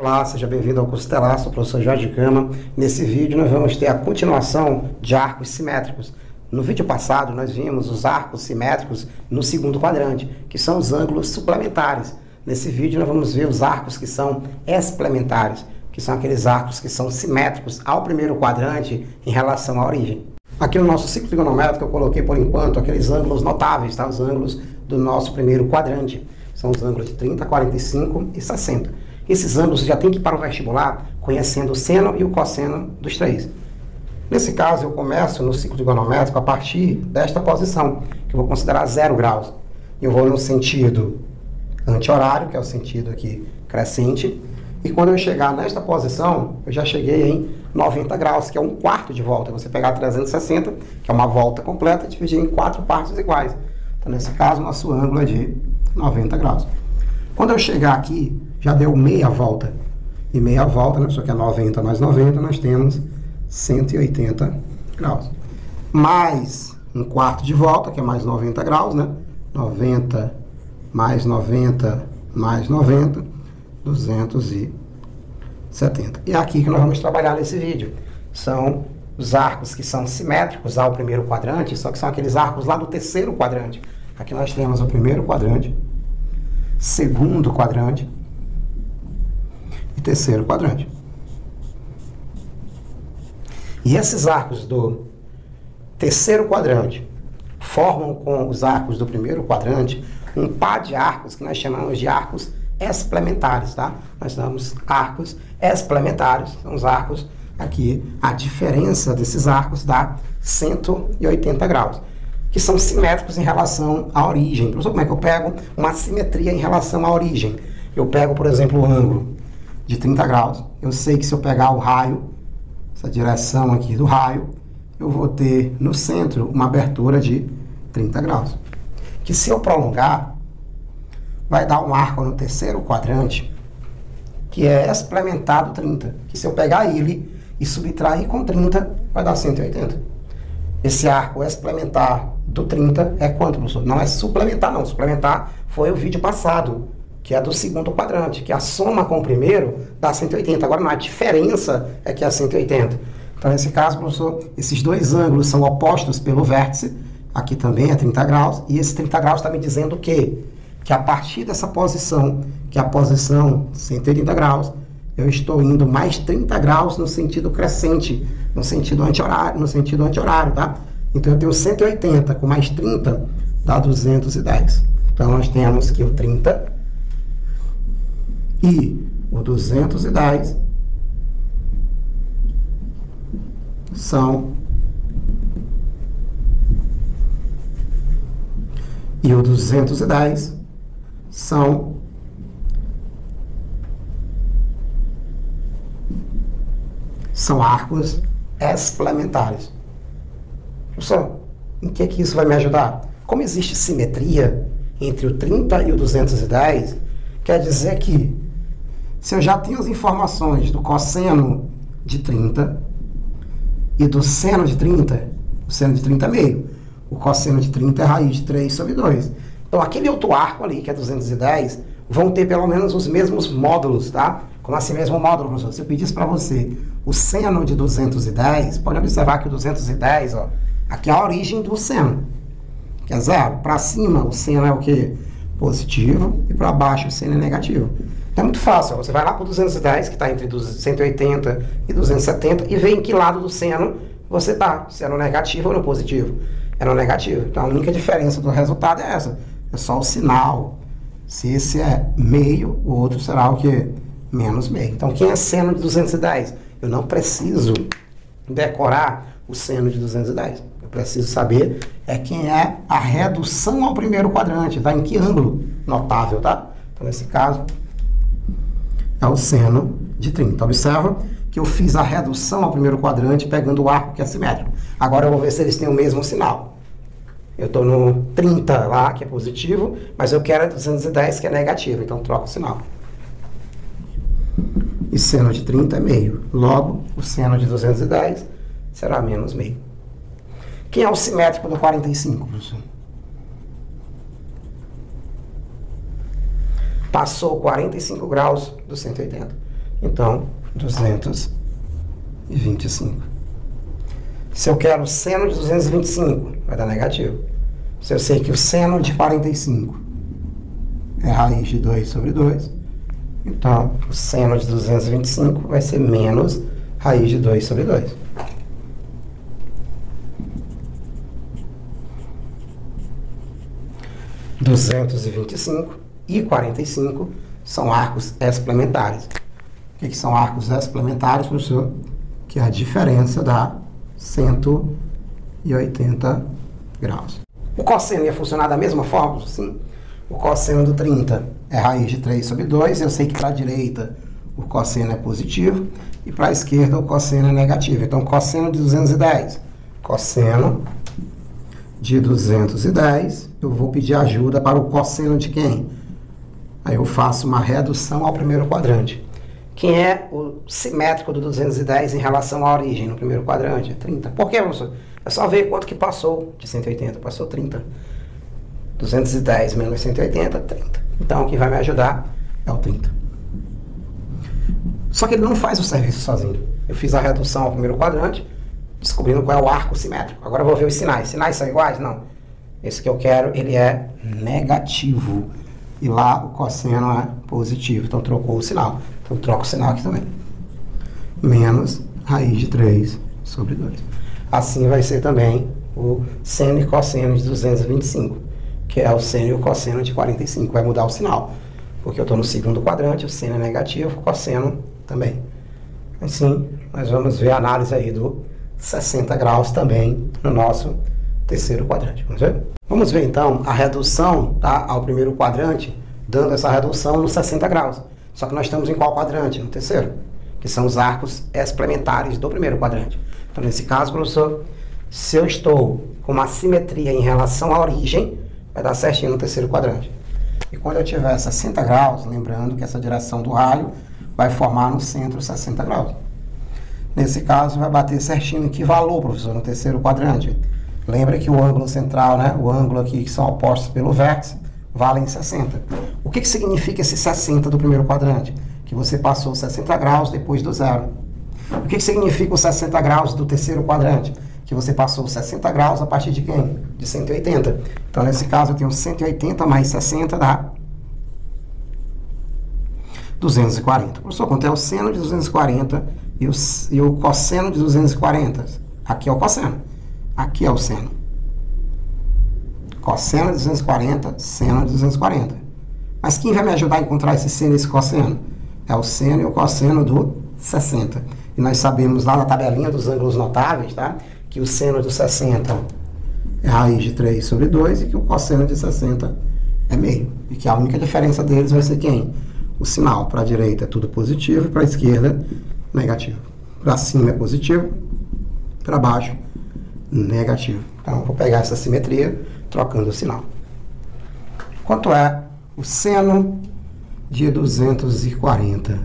Olá, seja bem-vindo ao curso Telar, sou o professor Jorge Gama. Nesse vídeo nós vamos ter a continuação de arcos simétricos. No vídeo passado nós vimos os arcos simétricos no segundo quadrante, que são os ângulos suplementares. Nesse vídeo nós vamos ver os arcos que são explementares, que são aqueles arcos que são simétricos ao primeiro quadrante em relação à origem. Aqui no nosso ciclo trigonométrico eu coloquei por enquanto aqueles ângulos notáveis, tá? Os ângulos do nosso primeiro quadrante. São os ângulos de 30, 45 e 60. Esses ângulos já tem que ir para o vestibular conhecendo o seno e o cosseno dos três. Nesse caso, eu começo no ciclo trigonométrico a partir desta posição, que eu vou considerar 0 graus. Eu vou no sentido anti-horário, que é o sentido aqui crescente, e quando eu chegar nesta posição, eu já cheguei em 90 graus, que é um quarto de volta. Você pegar 360, que é uma volta completa, e dividir em 4 partes iguais. Então, nesse caso, nosso ângulo é de 90 graus. Quando eu chegar aqui, já deu meia volta. E meia volta, né, só que é 90 mais 90, nós temos 180 graus. Mais um quarto de volta, que é mais 90 graus, né? 90 mais 90 mais 90, 270. E é aqui que nós vamos trabalhar nesse vídeo. São os arcos que são simétricos ao primeiro quadrante, só que são aqueles arcos lá do terceiro quadrante. Aqui nós temos o primeiro quadrante, segundo quadrante e terceiro quadrante. E esses arcos do terceiro quadrante formam com os arcos do primeiro quadrante um par de arcos que nós chamamos de arcos explementares, tá? Nós chamamos arcos explementares, são os arcos aqui, a diferença desses arcos dá 180 graus, que são simétricos em relação à origem. Professor, como é que eu pego uma simetria em relação à origem? Eu pego, por exemplo, o ângulo de 30 graus. Eu sei que se eu pegar o raio, essa direção aqui do raio, eu vou ter no centro uma abertura de 30 graus. Que se eu prolongar, vai dar um arco no terceiro quadrante, que é explementado 30. Que se eu pegar ele e subtrair com 30, vai dar 180. Esse arco explementar do 30 é quanto, professor? Não é suplementar, não. Suplementar foi o vídeo passado, que é do segundo quadrante, que a soma com o primeiro dá 180. Agora, não, a diferença é que é 180. Então, nesse caso, professor, esses dois ângulos são opostos pelo vértice. Aqui também é 30 graus. E esse 30 graus está me dizendo o quê? Que a partir dessa posição, que é a posição 180 graus, eu estou indo mais 30 graus no sentido crescente, no sentido anti-horário, tá? Então, eu tenho 180 com mais 30, dá 210. Então, nós temos que o 30 e o 210 são... E o 210 são arcos explementares. Professor, em que isso vai me ajudar? Como existe simetria entre o 30 e o 210, quer dizer que se eu já tenho as informações do cosseno de 30 e do seno de 30, o seno de 30 é meio, o cosseno de 30 é raiz de 3 sobre 2. Então, aquele outro arco ali, que é 210, vão ter pelo menos os mesmos módulos, tá? Como assim mesmo módulo, professor? Se eu pedisse para você o seno de 210, pode observar que o 210, ó, aqui é a origem do seno, que é 0. Para cima, o seno é o quê? Positivo, e para baixo, o seno é negativo. Então, é muito fácil, ó. Você vai lá para o 210, que está entre 180 e 270, e vê em que lado do seno você está, se é no negativo ou no positivo. É no negativo. Então, a única diferença do resultado é essa. É só o sinal. Se esse é meio, o outro será o quê? Menos meio. Então, quem é seno de 210? Eu não preciso decorar o seno de 210. Eu preciso saber quem é a redução ao primeiro quadrante. Tá? Em que ângulo notável, tá? Então, nesse caso, é o seno de 30. Observa que eu fiz a redução ao primeiro quadrante pegando o arco que é simétrico. Agora eu vou ver se eles têm o mesmo sinal. Eu estou no 30 lá, que é positivo, mas eu quero a 210, que é negativo. Então, troco o sinal. E seno de 30 é meio. Logo, o seno de 210 será menos meio. Quem é o simétrico do 45, professor? Passou 45 graus do 180. Então, 225. Se eu quero o seno de 225, vai dar negativo. Se eu sei que o seno de 45 é raiz de 2 sobre 2, então o seno de 225 vai ser menos raiz de 2 sobre 2. R$ 225 e 45 são arcos explementares. O que são arcos explementares, professor? Que é a diferença dá 180 graus. O cosseno ia funcionar da mesma forma? Sim. O cosseno do 30 é raiz de 3 sobre 2. Eu sei que para a direita o cosseno é positivo e para a esquerda o cosseno é negativo. Então, cosseno de 210. Cosseno de 210, eu vou pedir ajuda para o cosseno de quem? Aí eu faço uma redução ao primeiro quadrante. Quem é o simétrico do 210 em relação à origem no primeiro quadrante? É 30. Por quê, professor? É só ver quanto que passou de 180. Passou 30. 210 menos 180, 30. Então, o que vai me ajudar é o 30. Só que ele não faz o serviço sozinho. Eu fiz a redução ao primeiro quadrante, descobrindo qual é o arco simétrico. Agora eu vou ver os sinais. Sinais são iguais? Não. Esse que eu quero, ele é negativo. E lá o cosseno é positivo. Então, trocou o sinal. Então, troco o sinal aqui também. Menos raiz de 3 sobre 2. Assim vai ser também o seno e cosseno de 225, que é o seno e o cosseno de 45. Vai mudar o sinal, porque eu estou no segundo quadrante, o seno é negativo, o cosseno também. Assim, nós vamos ver a análise aí do 60 graus também no nosso terceiro quadrante. Vamos ver? Vamos ver então a redução, tá, ao primeiro quadrante, dando essa redução nos 60 graus. Só que nós estamos em qual quadrante? No terceiro, que são os arcos explementares do primeiro quadrante. Então, nesse caso, professor, se eu estou com uma simetria em relação à origem, vai dar certinho no terceiro quadrante. E quando eu tiver 60 graus, lembrando que essa direção do raio vai formar no centro 60 graus. Nesse caso, vai bater certinho em que valor, professor, no terceiro quadrante? Lembra que o ângulo central, né, o ângulo aqui que são opostos pelo vértice, valem 60. O que significa esse 60 do primeiro quadrante? Que você passou 60 graus depois do zero. O que significa os 60 graus do terceiro quadrante? Que você passou 60 graus a partir de quem? De 180. Então, nesse caso, eu tenho 180 mais 60 dá 240. Professor, quanto é o seno de 240 e o cosseno de 240? Aqui é o cosseno. Aqui é o seno. Cosseno de 240, seno de 240. Mas quem vai me ajudar a encontrar esse seno e esse cosseno? É o seno e o cosseno do 60. E nós sabemos lá na tabelinha dos ângulos notáveis, tá? Que o seno do 60 é raiz de 3 sobre 2 e que o cosseno de 60 é meio. E que a única diferença deles vai ser quem? O sinal. Para a direita é tudo positivo e para a esquerda negativo. Para cima é positivo, para baixo negativo. Então, vou pegar essa simetria trocando o sinal. Quanto é o seno de 240?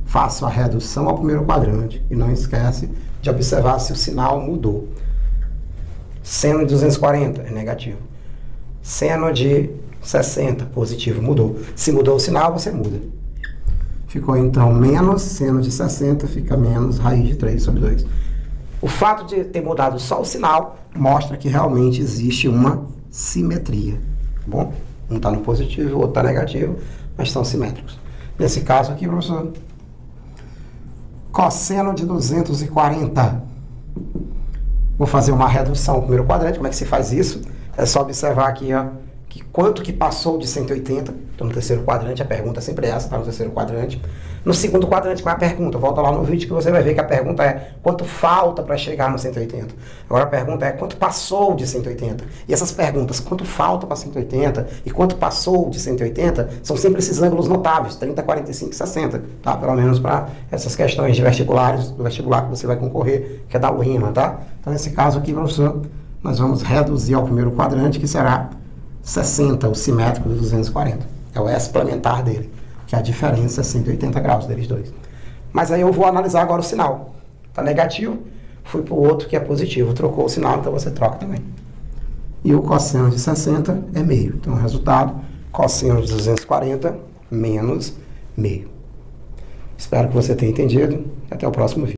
Faço a redução ao primeiro quadrante e não esquece de observar se o sinal mudou. Seno de 240 é negativo. Seno de 60, positivo, mudou. Se mudou o sinal, você muda. Ficou então menos seno de 60, fica menos raiz de 3 sobre 2. O fato de ter mudado só o sinal mostra que realmente existe uma simetria. Tá bom? Um está no positivo, o outro está negativo, mas são simétricos. Nesse caso aqui, professor, cosseno de 240. Vou fazer uma redução ao primeiro quadrante. Como é que se faz isso? É só observar aqui, ó, que quanto que passou de 180. Então, no terceiro quadrante, a pergunta é sempre essa, está no terceiro quadrante. No segundo quadrante, qual é a pergunta? Volta lá no vídeo que você vai ver que a pergunta é quanto falta para chegar no 180. Agora a pergunta é quanto passou de 180. E essas perguntas, quanto falta para 180 e quanto passou de 180, são sempre esses ângulos notáveis, 30, 45 e 60, tá? Pelo menos para essas questões de vestibulares, do vestibular que você vai concorrer, que é da UEMA, tá? Então, nesse caso aqui, professor, nós vamos reduzir ao primeiro quadrante, que será 60, o simétrico do 240. É o explementar dele, que a diferença é 180 graus deles dois. Mas aí eu vou analisar agora o sinal. Está negativo, fui para o outro que é positivo. Trocou o sinal, então você troca também. E o cosseno de 60 é meio. Então, o resultado, cosseno de 240 menos meio. Espero que você tenha entendido. Até o próximo vídeo.